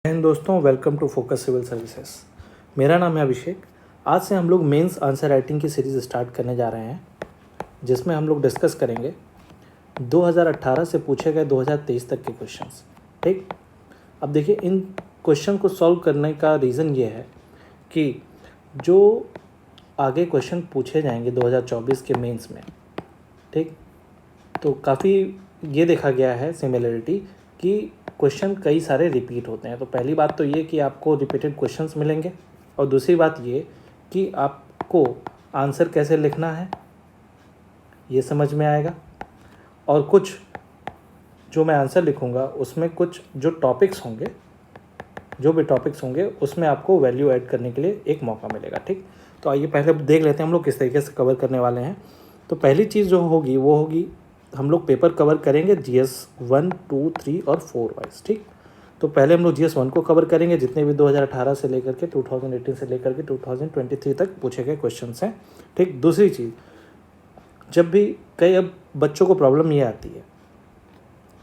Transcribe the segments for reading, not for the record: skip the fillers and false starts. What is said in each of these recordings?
And दोस्तों, welcome to Focus Civil Services. मेरा नाम है अभिषेक। आज से हम लोग मेंस आंसर राइटिंग की सीरीज़ स्टार्ट करने जा रहे हैं, जिसमें हम लोग डिस्कस करेंगे 2018 से पूछे गए 2023 तक के क्वेश्चंस। ठीक, अब देखिए, इन क्वेश्चन को सॉल्व करने का रीज़न ये है कि जो आगे क्वेश्चन पूछे जाएंगे 2024 के मेंस में, ठीक, तो काफ़ी ये देखा गया है सिमिलरिटी कि क्वेश्चन कई सारे रिपीट होते हैं। तो पहली बात तो ये कि आपको रिपीटेड क्वेश्चंस मिलेंगे, और दूसरी बात ये कि आपको आंसर कैसे लिखना है ये समझ में आएगा, और कुछ जो मैं आंसर लिखूँगा उसमें कुछ जो टॉपिक्स होंगे, जो भी टॉपिक्स होंगे उसमें आपको वैल्यू ऐड करने के लिए एक मौका मिलेगा। ठीक, तो आइए पहले देख लेते हैं हम लोग किस तरीके से कवर करने वाले हैं। तो पहली चीज़ जो होगी वो होगी, हम लोग पेपर कवर करेंगे GS 1, 2, 3 और 4 वाइज। ठीक, तो पहले हम लोग GS 1 को कवर करेंगे, जितने भी 2018 से लेकर के 2018 से लेकर के 2023 तक पूछे गए क्वेश्चन हैं। ठीक, दूसरी चीज़, जब भी कई अब बच्चों को प्रॉब्लम ये आती है,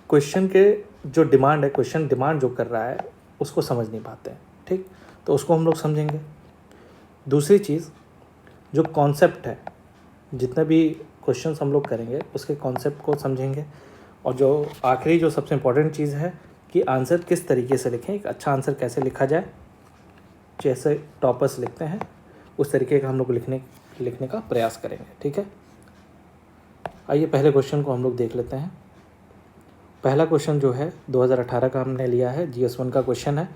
क्वेश्चन के जो डिमांड है, क्वेश्चन डिमांड जो कर रहा है उसको समझ नहीं पाते हैं। ठीक, तो उसको हम लोग समझेंगे। दूसरी चीज़, जो कॉन्सेप्ट है, जितने भी क्वेश्चंस हम लोग करेंगे उसके कॉन्सेप्ट को समझेंगे। और जो आखिरी जो सबसे इम्पोर्टेंट चीज़ है कि आंसर किस तरीके से लिखें, एक अच्छा आंसर कैसे लिखा जाए, जैसे टॉपर्स लिखते हैं उस तरीके का हम लोग लिखने का प्रयास करेंगे। ठीक है, आइए पहले क्वेश्चन को हम लोग देख लेते हैं। पहला क्वेश्चन जो है 2018 का हमने लिया है, GS 1 का क्वेश्चन है।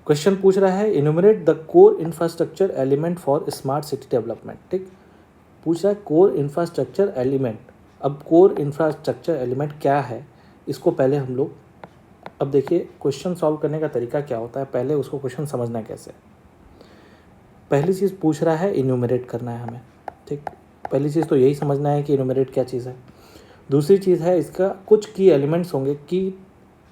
क्वेश्चन पूछ रहा है, enumerate the core infrastructure element for smart city development. ठीक, पूछ रहा है कोर इंफ्रास्ट्रक्चर एलिमेंट। अब कोर इंफ्रास्ट्रक्चर एलिमेंट क्या है, इसको पहले हम लोग, अब देखिए क्वेश्चन सॉल्व करने का तरीका क्या होता है, पहले उसको क्वेश्चन समझना कैसे। पहली चीज़ पूछ रहा है इन्यूमरेट करना है हमें। ठीक, पहली चीज़ तो यही समझना है कि इन्यूमरेट क्या चीज़ है। दूसरी चीज़ है, इसका कुछ की एलिमेंट्स होंगे, की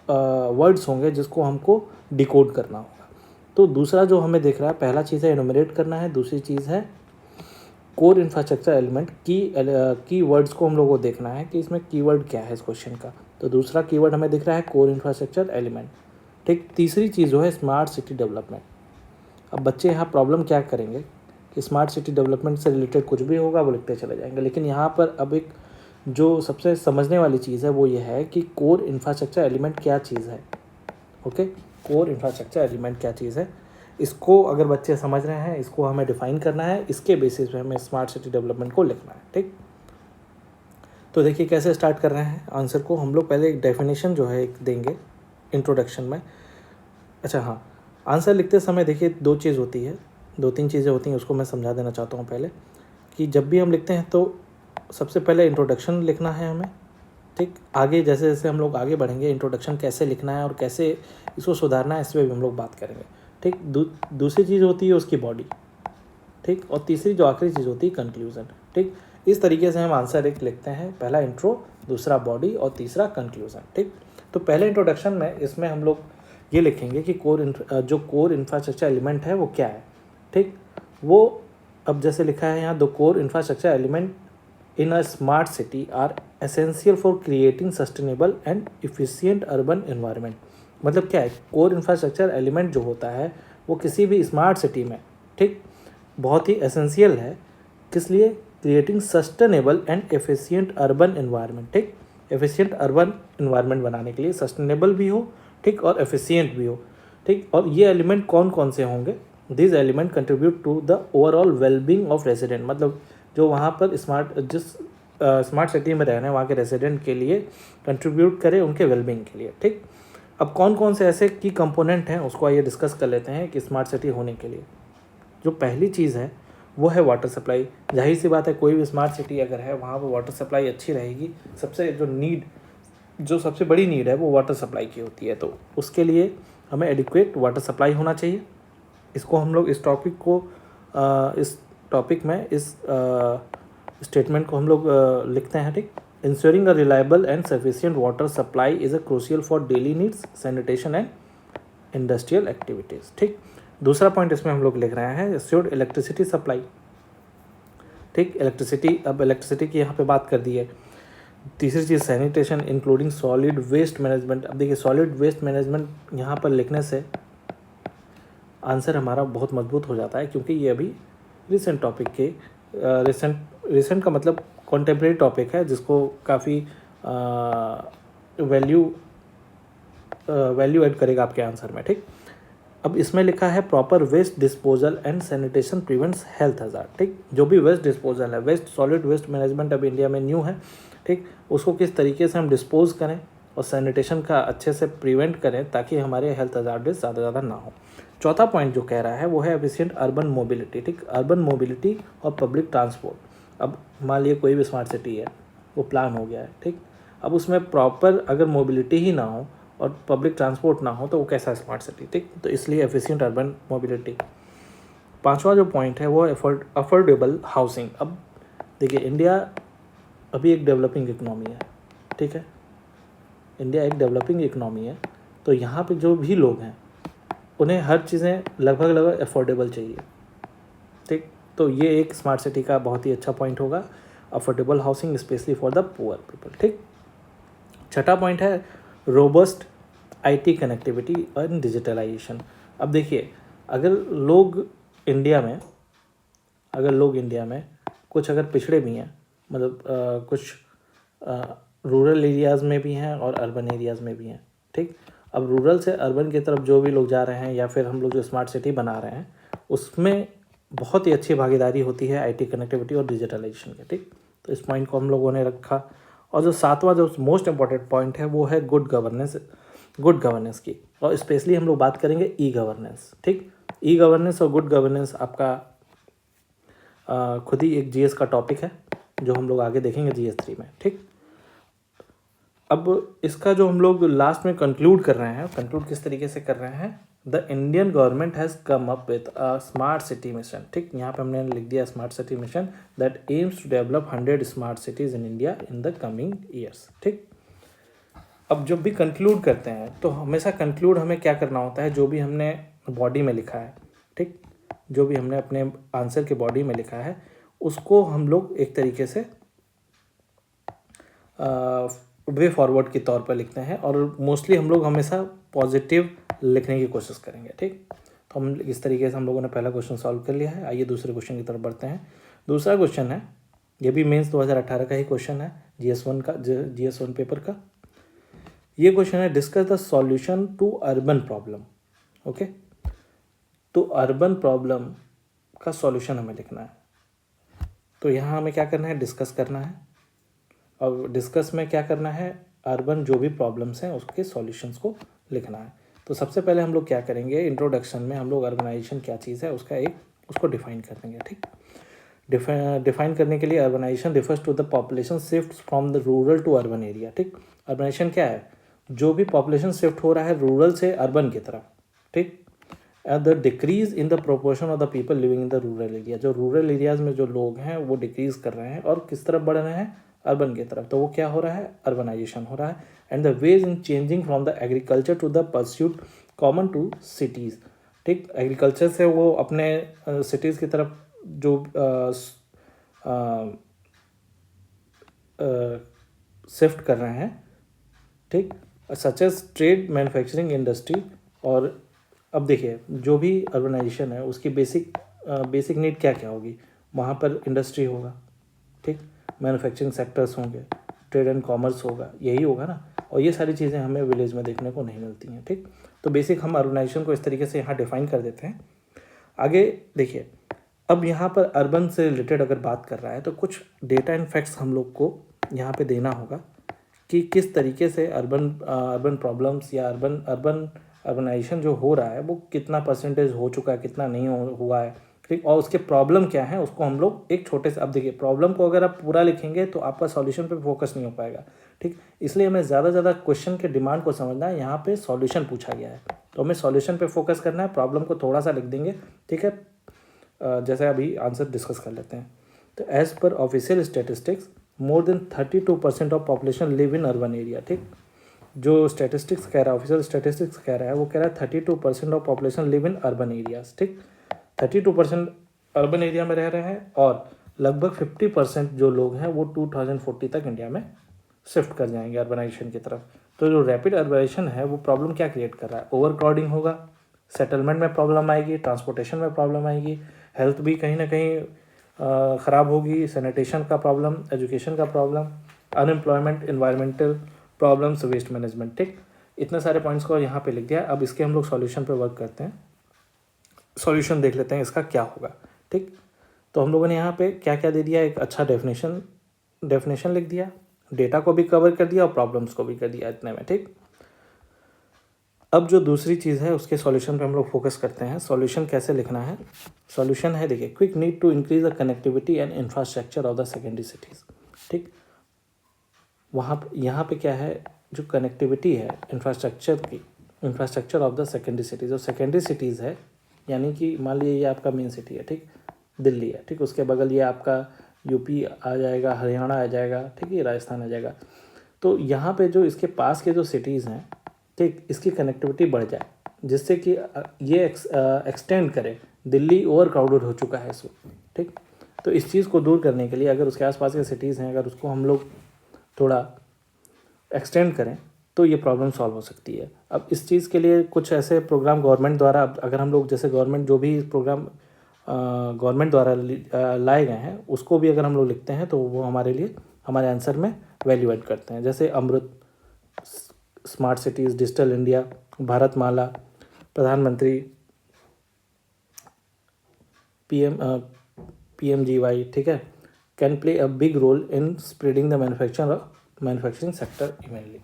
वर्ड्स होंगे जिसको हमको डिकोड करना होगा। तो दूसरा जो हमें देख रहा है, पहला चीज़ है इन्यूमरेट करना है, दूसरी चीज़ है कोर इंफ्रास्ट्रक्चर एलिमेंट की वर्ड्स को हम लोग को देखना है कि इसमें कीवर्ड क्या है इस क्वेश्चन का। तो दूसरा कीवर्ड हमें दिख रहा है कोर इंफ्रास्ट्रक्चर एलिमेंट। ठीक, तीसरी चीज़ जो है स्मार्ट सिटी डेवलपमेंट। अब बच्चे यहाँ प्रॉब्लम क्या करेंगे कि स्मार्ट सिटी डेवलपमेंट से रिलेटेड कुछ भी होगा वो लिखते चले जाएंगे, लेकिन यहाँ पर अब एक जो सबसे समझने वाली चीज़ है वो ये है कि कोर इंफ्रास्ट्रक्चर एलिमेंट क्या चीज़ है। ओके, कोर इंफ्रास्ट्रक्चर एलिमेंट क्या चीज़ है, इसको अगर बच्चे समझ रहे हैं, इसको हमें डिफाइन करना है, इसके बेसिस पे हमें स्मार्ट सिटी डेवलपमेंट को लिखना है। ठीक, तो देखिए कैसे स्टार्ट कर रहे हैं आंसर को। हम लोग पहले एक डेफिनेशन जो है एक देंगे इंट्रोडक्शन में। अच्छा हाँ, आंसर लिखते समय देखिए दो चीज़ होती है, दो तीन चीज़ें होती हैं, उसको मैं समझा देना चाहता हूँ पहले। कि जब भी हम लिखते हैं तो सबसे पहले इंट्रोडक्शन लिखना है हमें। ठीक, आगे जैसे जैसे हम लोग आगे बढ़ेंगे, इंट्रोडक्शन कैसे लिखना है और कैसे इसको सुधारना है, इस पर भी हम लोग बात करेंगे। ठीक, दूसरी चीज़ होती है उसकी बॉडी। ठीक, और तीसरी जो आखिरी चीज़ होती है कंक्लूज़न। ठीक, इस तरीके से हम आंसर एक लिखते हैं, पहला इंट्रो, दूसरा बॉडी और तीसरा कंक्लूज़न। ठीक, तो पहले इंट्रोडक्शन में इसमें हम लोग ये लिखेंगे कि जो कोर इंफ्रास्ट्रक्चर एलिमेंट है वो क्या है। ठीक, वो अब जैसे लिखा है यहाँ, the core infrastructure element in a smart city are essential for creating sustainable and efficient urban environment. मतलब क्या है, कोर इंफ्रास्ट्रक्चर एलिमेंट जो होता है वो किसी भी स्मार्ट सिटी में, ठीक, बहुत ही एसेंशियल है। किस लिए? Creating sustainable and efficient urban environment. ठीक, एफिशिएंट अर्बन एनवायरनमेंट बनाने के लिए सस्टेनेबल भी हो, ठीक, और एफिशिएंट भी हो। ठीक, और ये एलिमेंट कौन कौन से होंगे? This element contribute to the overall wellbeing of resident. मतलब जो वहाँ पर स्मार्ट सिटी में रहने वहाँ के रेजिडेंट के लिए कंट्रीब्यूट करे, उनके वेलबींग के लिए। ठीक, अब कौन कौन से ऐसे की कंपोनेंट हैं उसको आइए डिस्कस कर लेते हैं कि स्मार्ट सिटी होने के लिए। जो पहली चीज़ है वो है वाटर सप्लाई। जाहिर सी बात है, कोई भी स्मार्ट सिटी अगर है वहाँ पर वाटर सप्लाई अच्छी रहेगी। जो सबसे बड़ी नीड है वो वाटर सप्लाई की होती है, तो उसके लिए हमें एडिक्वेट वाटर सप्लाई होना चाहिए। इसको हम लोग इस टॉपिक में इस स्टेटमेंट को हम लोग लिखते हैं। ठीक, insuring a reliable and sufficient water supply is a crucial for daily needs, sanitation and industrial activities. ठीक, दूसरा पॉइंट इसमें हम लोग लिख रहे हैं एश्योर्ड इलेक्ट्रिसिटी सप्लाई। ठीक, इलेक्ट्रिसिटी की यहाँ पे बात कर दी है। तीसरी चीज़ sanitation including solid waste management. अब देखिए सॉलिड वेस्ट मैनेजमेंट यहाँ पर लिखने से आंसर हमारा बहुत मजबूत हो जाता है, क्योंकि ये अभी रिसेंट टॉपिक के रिसेंट का मतलब कॉन्टेम्प्रेरी टॉपिक है, जिसको काफ़ी वैल्यू ऐड करेगा आपके आंसर में। ठीक, अब इसमें लिखा है proper waste disposal and sanitation prevents health hazard. ठीक, जो भी वेस्ट डिस्पोजल है, वेस्ट सॉलिड वेस्ट मैनेजमेंट अब इंडिया में न्यू है। ठीक, उसको किस तरीके से हम डिस्पोज करें और सैनिटेशन का अच्छे से प्रिवेंट करें ताकि हमारे हेल्थ हज़ार्ड ज़्यादा ना हो। चौथा पॉइंट जो कह रहा है वो है एफिशिएंट अर्बन मोबिलिटी। ठीक, अर्बन मोबिलिटी और पब्लिक ट्रांसपोर्ट। अब मान लिए कोई भी स्मार्ट सिटी है, वो प्लान हो गया है। ठीक, अब उसमें प्रॉपर अगर मोबिलिटी ही ना हो और पब्लिक ट्रांसपोर्ट ना हो तो वो कैसा स्मार्ट सिटी। ठीक, तो इसलिए एफिशिएंट अर्बन मोबिलिटी। पांचवा जो पॉइंट है वो अफोर्डेबल हाउसिंग। अब देखिए, इंडिया अभी एक डेवलपिंग इकनॉमी है। ठीक है, इंडिया एक डेवलपिंग इकनॉमी है, तो यहाँ पे जो भी लोग हैं उन्हें हर चीज़ें लगभग अफोर्डेबल चाहिए। ठीक, तो ये एक स्मार्ट सिटी का बहुत ही अच्छा पॉइंट होगा, affordable housing specially for the poor people. ठीक, छठा पॉइंट है robust IT connectivity and digitalization. अब देखिए, अगर लोग इंडिया में कुछ अगर पिछड़े भी हैं, मतलब कुछ रूरल एरियाज़ में भी हैं और अर्बन एरियाज़ में भी हैं। ठीक, अब रूरल से अर्बन की तरफ जो भी लोग जा रहे हैं या फिर हम लोग जो स्मार्ट सिटी बना रहे हैं, उसमें बहुत ही अच्छी भागीदारी होती है आईटी कनेक्टिविटी और डिजिटलाइजेशन की। ठीक, तो इस पॉइंट को हम लोगों ने रखा। और जो सातवां जो मोस्ट इम्पॉर्टेंट पॉइंट है वो है गुड गवर्नेंस की, और स्पेशली हम लोग बात करेंगे ई गवर्नेंस। ठीक, ई गवर्नेंस और गुड गवर्नेंस आपका खुद ही एक जीएस का टॉपिक है, जो हम लोग आगे देखेंगे जीएस 3 में। ठीक, अब इसका जो हम लोग लास्ट में कंक्लूड कर रहे हैं, कंक्लूड किस तरीके से कर रहे हैं, the Indian government has come up with a smart city mission. ठीक, यहाँ पे हमने लिख दिया smart city mission that aims to develop 100 smart cities in India in the coming years. ठीक, अब जब भी कंक्लूड करते हैं तो हमेशा कंक्लूड हमें क्या करना होता है, जो भी हमने बॉडी में लिखा है। ठीक, जो भी हमने अपने आंसर के बॉडी में लिखा है उसको हम लोग एक तरीके से वे फॉरवर्ड के तौर पर लिखते हैं, और मोस्टली हम लोग हमेशा पॉजिटिव लिखने की कोशिश करेंगे। ठीक, तो हम इस तरीके से हम लोगों ने पहला क्वेश्चन सॉल्व कर लिया है। आइए दूसरे क्वेश्चन की तरफ बढ़ते हैं। दूसरा क्वेश्चन है, ये भी मेंस 2018 का ही क्वेश्चन है, GS1 पेपर का। ये क्वेश्चन है discuss the solution to urban problem. Okay, तो अर्बन प्रॉब्लम का सॉल्यूशन हमें लिखना है। तो यहाँ हमें क्या करना है, डिस्कस करना है। और डिस्कस में क्या करना है, अर्बन जो भी प्रॉब्लम्स हैं उसके सॉल्यूशंस को लिखना है। तो सबसे पहले हम लोग क्या करेंगे, इंट्रोडक्शन में हम लोग अर्बनाइजेशन क्या चीज़ है उसको डिफाइन कर देंगे। ठीक, डिफाइन करने के लिए urbanization refers to the population shift from the rural to urban area. ठीक, अर्बनाइजेशन क्या है, जो भी पॉपुलेशन शिफ्ट हो रहा है रूरल से अर्बन की तरफ। ठीक, the decrease in the proportion of the people living in the rural area, जो रूरल एरियाज में जो लोग हैं वो डिक्रीज कर रहे हैं और किस तरफ बढ़ रहे हैं, अर्बन की तरफ। तो वो क्या हो रहा है, अर्बनाइजेशन हो रहा है। And the ways in changing from the agriculture to the pursuit common to cities. ठीक, एग्रीकल्चर से वो अपने सिटीज़ की तरफ जो शिफ्ट कर रहे हैं। ठीक, such as trade, manufacturing, industry. और अब देखिए, जो भी अर्बनाइजेशन है उसकी बेसिक नीड क्या क्या होगी, वहाँ पर इंडस्ट्री होगा। ठीक, मैन्युफैक्चरिंग सेक्टर्स होंगे, ट्रेड एंड कॉमर्स होगा, यही होगा ना। और ये सारी चीज़ें हमें विलेज में देखने को नहीं मिलती हैं। ठीक, तो बेसिक हम अर्बनाइजेशन को इस तरीके से यहाँ डिफाइन कर देते हैं। आगे देखिए, अब यहाँ पर अर्बन से रिलेटेड अगर बात कर रहा है तो कुछ डेटा एंड फैक्ट्स हम लोग को यहाँ पे देना होगा कि किस तरीके से अर्बन प्रॉब्लम्स या अर्बनाइजेशन जो हो रहा है वो कितना परसेंटेज हो चुका है, कितना नहीं हुआ है। ठीक, और उसके प्रॉब्लम क्या है उसको हम लोग एक छोटे से, अब देखिए प्रॉब्लम को अगर आप पूरा लिखेंगे तो आपका सॉल्यूशन पे फोकस नहीं हो पाएगा। ठीक, इसलिए हमें ज़्यादा से ज़्यादा क्वेश्चन के डिमांड को समझना है। यहाँ पे सॉल्यूशन पूछा गया है तो हमें सॉल्यूशन पे फोकस करना है, प्रॉब्लम को थोड़ा सा लिख देंगे। ठीक है, जैसे अभी आंसर डिस्कस कर लेते हैं। तो as per official statistics more than 32% of population live in urban area. ठीक, जो स्टेटिस्टिक्स कह रहा है, ऑफिशियल स्टेटिस्टिक्स कह रहा है, वो कह रहा है 32% of population live in urban areas. ठीक, 32% अर्बन एरिया में रह रहे हैं और लगभग 50% जो लोग हैं वो 2040 तक इंडिया में शिफ्ट कर जाएंगे अर्बनाइजेशन की तरफ। तो जो रैपिड अर्बनाइजेशन है वो प्रॉब्लम क्या क्रिएट कर रहा है, ओवर क्राउडिंग होगा, सेटलमेंट में प्रॉब्लम आएगी, ट्रांसपोर्टेशन में प्रॉब्लम आएगी, हेल्थ भी कहीं ना कहीं ख़राब होगी, सैनिटेशन का प्रॉब्लम, एजुकेशन का problem, unemployment, environmental problems, waste management. ठीक, इतने सारे पॉइंट्स को यहाँ पे लिख दिया। अब इसके हम लोग सॉल्यूशन पे वर्क करते हैं, सॉल्यूशन देख लेते हैं इसका क्या होगा। ठीक, तो हम लोगों ने यहाँ पे क्या क्या दे दिया, एक अच्छा डेफिनेशन लिख दिया, डेटा को भी कवर कर दिया और प्रॉब्लम्स को भी कर दिया इतने में। ठीक, अब जो दूसरी चीज़ है उसके सॉल्यूशन पे हम लोग फोकस करते हैं। सॉल्यूशन कैसे लिखना है, सॉल्यूशन है देखिए, quick need to increase the connectivity and infrastructure of the secondary cities. ठीक, यहाँ पे क्या है, जो कनेक्टिविटी है infrastructure of the secondary cities, जो सेकेंडरी सिटीज़ है, यानी कि मान लीजिए ये आपका मेन सिटी है, ठीक, दिल्ली है, ठीक, उसके बगल ये आपका यूपी आ जाएगा, हरियाणा आ जाएगा, ठीक है, राजस्थान आ जाएगा। तो यहाँ पे जो इसके पास के जो सिटीज़ हैं, ठीक, इसकी कनेक्टिविटी बढ़ जाए, जिससे कि ये एक्सटेंड करे। दिल्ली ओवर क्राउडेड हो चुका है इस वक्त। ठीक, तो इस चीज़ को दूर करने के लिए अगर उसके आसपास के सिटीज़ हैं, अगर उसको हम लोग थोड़ा एक्सटेंड करें तो ये प्रॉब्लम सॉल्व हो सकती है। अब इस चीज़ के लिए कुछ ऐसे प्रोग्राम गवर्नमेंट द्वारा, अगर हम लोग जैसे गवर्नमेंट जो भी प्रोग्राम गवर्नमेंट द्वारा लाए गए हैं उसको भी अगर हम लोग लिखते हैं तो वो हमारे लिए हमारे आंसर में वैल्यू ऐड करते हैं। जैसे Amrut, smart cities, digital India, Bharatmala, प्रधानमंत्री, PMGY, ठीक है, can play a big role in spreading the manufacturing sector eventually.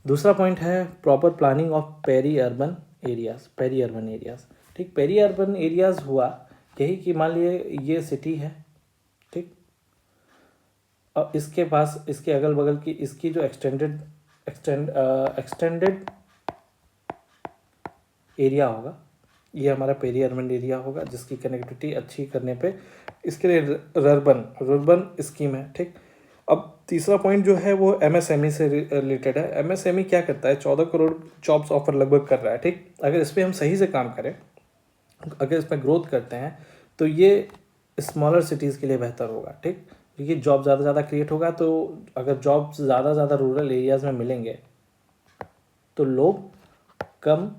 दूसरा पॉइंट है proper planning of peri urban areas. ठीक, पेरी अर्बन एरियाज़ हुआ यही कि मान लीजिए ये सिटी है, ठीक, और इसके पास इसके अगल बगल की इसकी जो एक्सटेंडेड एरिया होगा, ये हमारा पेरी अर्बन एरिया होगा, जिसकी कनेक्टिविटी अच्छी करने पे इसके लिए रुर्बन स्कीम है। ठीक, अब तीसरा पॉइंट जो है वो MSME से रिलेटेड है। MSME क्या करता है, 14 करोड़ जॉब्स ऑफर लगभग कर रहा है। ठीक, अगर इस पर हम सही से काम करें, अगर इसमें ग्रोथ करते हैं तो ये स्मॉलर सिटीज़ के लिए बेहतर होगा। ठीक, क्योंकि जॉब ज़्यादा से ज़्यादा क्रिएट होगा, तो अगर जॉब ज़्यादा से ज़्यादा रूरल एरियाज़ में मिलेंगे तो लोग कम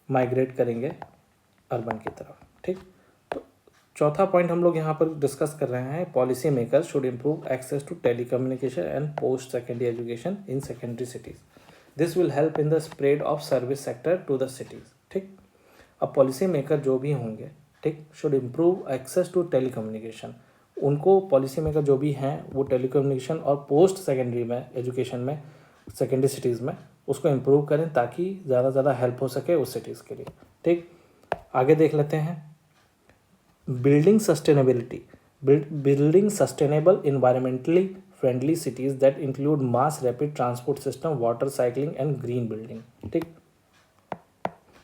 माइग्रेट करेंगे अर्बन की तरफ। ठीक, तो चौथा पॉइंट हम लोग यहाँ पर डिस्कस कर रहे हैं, policy maker should improve access to telecommunication and post secondary education in secondary cities. This will help in the spread of service sector to the cities. ठीक, अब पॉलिसी मेकर जो भी होंगे, ठीक, should improve access to telecommunication, उनको policy maker जो भी हैं वो टेलीकम्युनिकेशन और पोस्ट सेकेंडरी में एजुकेशन में सेकेंडरी सिटीज़ में उसको इम्प्रूव करें ताकि ज़्यादा से ज़्यादा हेल्प हो सके उस सिटीज़ के लिए। ठीक, आगे देख लेते हैं, building sustainable environmentally friendly cities that include mass rapid transport system, water cycling and green building. ठीक,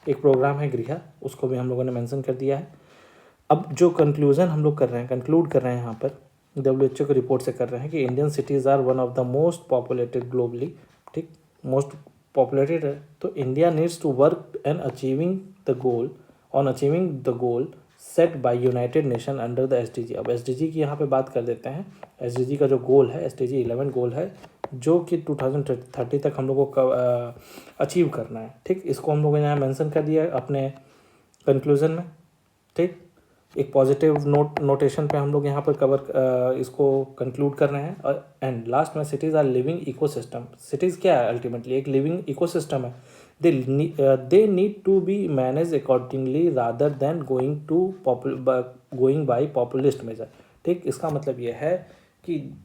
एक प्रोग्राम है गृह, उसको भी हम लोगों ने मेंशन कर दिया है। अब जो कंक्लूड कर रहे हैं यहाँ पर WHO की रिपोर्ट से कर रहे हैं कि Indian cities are one of the most populated globally. ठीक, मोस्ट पॉपुलेटेड है, तो India needs to work and achieving the goal set by United Nation under the SDG। अब SDG की यहाँ पे बात कर देते हैं। SDG का जो गोल है, SDG 11 गोल है, जो कि 2030 तक हम लोगों को अचीव करना है। ठीक, इसको हम लोगों ने यहाँ मेंशन कर दिया है अपने कंक्लूजन में। ठीक, एक पॉजिटिव नोटेशन पे हम लोग यहाँ पर इसको कंक्लूड कर रहे हैं। और एंड लास्ट में, cities are living ecosystem. Cities क्या है, अल्टीमेटली एक लिविंग इकोसिस्टम है। They need to be manage accordingly rather than going by populist measure. ठीक, इसका मतलब ये है कि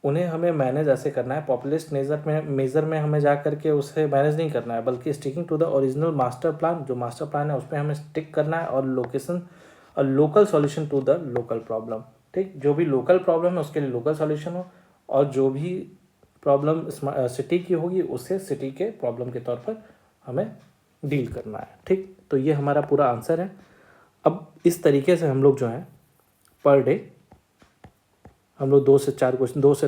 उन्हें हमें मैनेज ऐसे करना है, पॉपुलिस्ट मेज़र में हमें जा करके उसे मैनेज नहीं करना है, बल्कि sticking to the original master plan. जो मास्टर प्लान है उस पर हमें स्टिक करना है, और local solution to the local problem. ठीक, जो भी लोकल प्रॉब्लम है उसके लिए लोकल सॉल्यूशन हो, और जो भी प्रॉब्लम सिटी की होगी उससे सिटी के प्रॉब्लम के तौर पर हमें डील करना है। ठीक, तो ये हमारा पूरा आंसर है। अब इस तरीके से हम लोग जो है पर डे हम लोग 2 से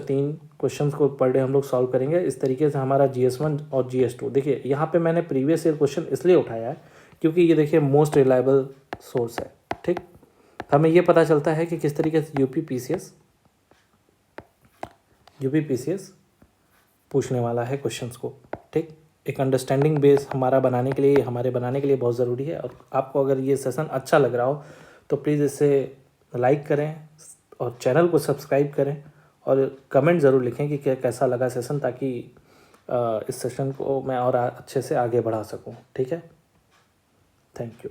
3 क्वेश्चन को पर डे हम लोग सॉल्व करेंगे। इस तरीके से हमारा GS1 और GS2, देखिए यहाँ पे मैंने प्रीवियस ईयर क्वेश्चन इसलिए उठाया है क्योंकि ये देखिए मोस्ट रिलायबल सोर्स है। ठीक, हमें ये पता चलता है कि किस तरीके से यूपी पीसीएस पूछने वाला है क्वेश्चंस को। ठीक, एक अंडरस्टैंडिंग बेस हमारे बनाने के लिए बहुत ज़रूरी है। और आपको अगर ये सेशन अच्छा लग रहा हो तो प्लीज़ इसे लाइक करें और चैनल को सब्सक्राइब करें और कमेंट ज़रूर लिखें कि कैसा लगा सेशन, ताकि इस सेशन को मैं और अच्छे से आगे बढ़ा सकूं। ठीक है, थैंक यू।